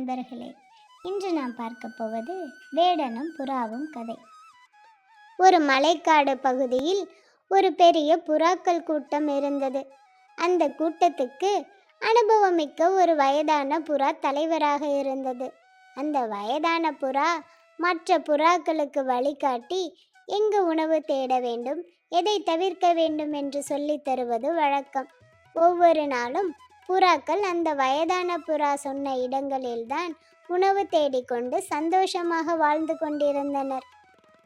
நண்பர்களே, இன்று நாம் பார்க்க போவது வேடனும் புறாவும் கதை. ஒரு மலைக்காடு பகுதியில் ஒரு பெரிய புறாக்கள் கூட்டம் இருந்தது. அந்த கூட்டத்துக்கு அனுபவமிக்க ஒரு வயதான புறா தலைவராக இருந்தது. அந்த வயதான புறா மற்ற புறாக்களுக்கு வழிகாட்டி எங்கு உணவு தேட வேண்டும், எதை தவிர்க்க வேண்டும் என்று சொல்லித் தருவது வழக்கம். ஒவ்வொரு நாளும் புறாக்கள் அந்த வயதான புறா சொன்ன இடங்களில்தான் உணவு தேடிக்கொண்டு சந்தோஷமாக வாழ்ந்து கொண்டிருந்தனர்.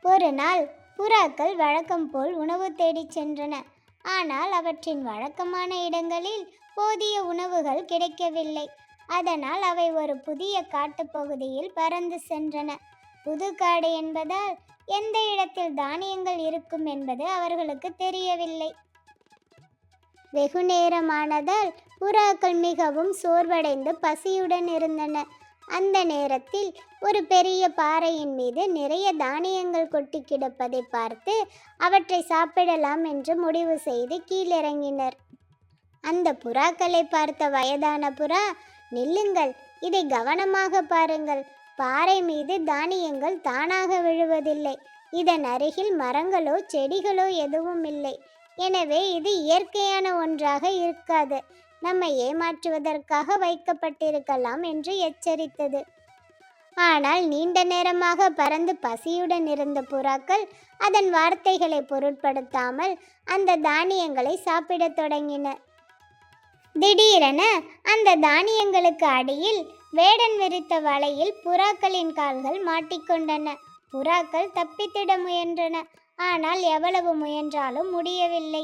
ஒரு நாள் புறாக்கள் வழக்கம் போல் உணவு தேடிச் சென்றன. ஆனால் அவற்றின் வழக்கமான இடங்களில் போதிய உணவுகள் கிடைக்கவில்லை. அதனால் அவை ஒரு புதிய காட்டுப்பகுதியில் பறந்து சென்றன. புது காடு என்பதால் எந்த இடத்தில் தானியங்கள் இருக்கும் என்பது அவர்களுக்கு தெரியவில்லை. வெகு நேரமானதால் புறாக்கள் மிகவும் சோர்வடைந்து பசியுடன் இருந்தன. அந்த நேரத்தில் ஒரு பெரிய பாறையின் மீது நிறைய தானியங்கள் கொட்டி கிடப்பதை பார்த்து அவற்றை சாப்பிடலாம் என்று முடிவு செய்து கீழிறங்கினர். அந்த புறாக்களை பார்த்த வயதான புறா, நில்லுங்கள், இதை கவனமாக பாருங்கள். பாறை மீது தானியங்கள் தானாக விழுவதில்லை. இதன் அருகில் மரங்களோ செடிகளோ எதுவும் இல்லை. எனவே இது இயற்கையான ஒன்றாக இருக்காது. நம்மை ஏமாற்றுவதற்காக வைக்கப்பட்டிருக்கலாம் என்று எச்சரித்தது. ஆனால் நீண்ட நேரமாக பறந்து பசியுடன் இருந்த புறாக்கள் அதன் வார்த்தைகளை பொருட்படுத்தாமல் அந்த தானியங்களை சாப்பிடத் தொடங்கின. திடீரென அந்த தானியங்களுக்கு அடியில் வேடன் விரித்த வலையில் புறாக்களின் கால்கள் மாட்டிக்கொண்டன. புறாக்கள் தப்பித்திட முயன்றன. ஆனால் எவ்வளவு முயன்றாலும் முடியவில்லை.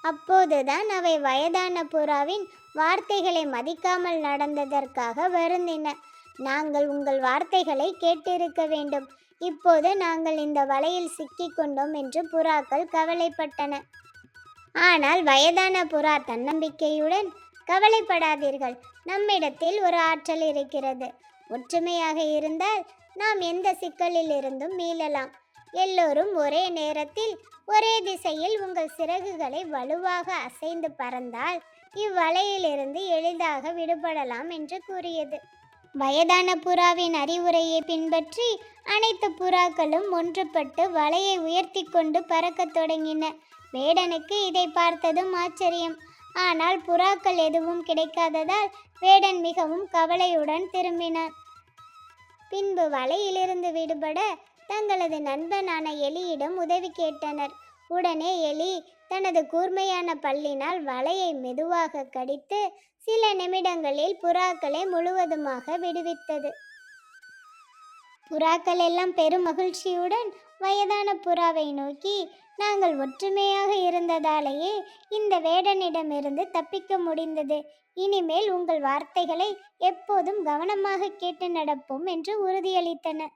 அப்போதுதான் அவை வயதான புறாவின் வார்த்தைகளை மதிக்காமல் நடந்ததற்காக வருந்தின. நாங்கள் உங்கள் வார்த்தைகளை கேட்டிருக்க வேண்டும். இப்போது நாங்கள் இந்த வலையில் சிக்கிக்கொண்டோம் என்று புறாக்கள் கவலைப்பட்டன. ஆனால் வயதான புறா தன்னம்பிக்கையுடன், கவலைப்படாதீர்கள், நம்மிடத்தில் ஒரு ஆற்றல் இருக்கிறது. ஒற்றுமையாக இருந்தால் நாம் எந்த சிக்கலில் இருந்தும் மீளலாம். எல்லோரும் ஒரே நேரத்தில் ஒரே திசையில் உங்கள் சிறகுகளை வலுவாக அசைந்து பறந்தால் இவ்வலையிலிருந்து எளிதாக விடுபடலாம் என்று கூறியது. வயதான புறாவின் அறிவுரையை பின்பற்றி அனைத்து புறாக்களும் ஒன்றுபட்டு வலையை உயர்த்தி கொண்டு பறக்கத் தொடங்கின. வேடனுக்கு இதை பார்த்ததும் ஆச்சரியம். ஆனால் புறாக்கள் எதுவும் கிடைக்காததால் வேடன் மிகவும் கவலையுடன் திரும்பினார். பின்பு வலையிலிருந்து விடுபட தங்களது நண்பனான எலியிடம் உதவி கேட்டனர். உடனே எலி தனது கூர்மையான பல்லினால் வலையை மெதுவாக கடித்து சில நிமிடங்களில் புறாக்களை முழுவதுமாக விடுவித்தது. புறாக்கள் எல்லாம் பெரும் மகிழ்ச்சியுடன் வயதான புறாவை நோக்கி, நாங்கள் ஒற்றுமையாக இருந்ததாலேயே இந்த வேடனிடமிருந்து தப்பிக்க முடிந்தது. இனிமேல் உங்கள் வார்த்தைகளை எப்போதும் கவனமாக கேட்டு நடப்போம் என்று உறுதியளித்தன.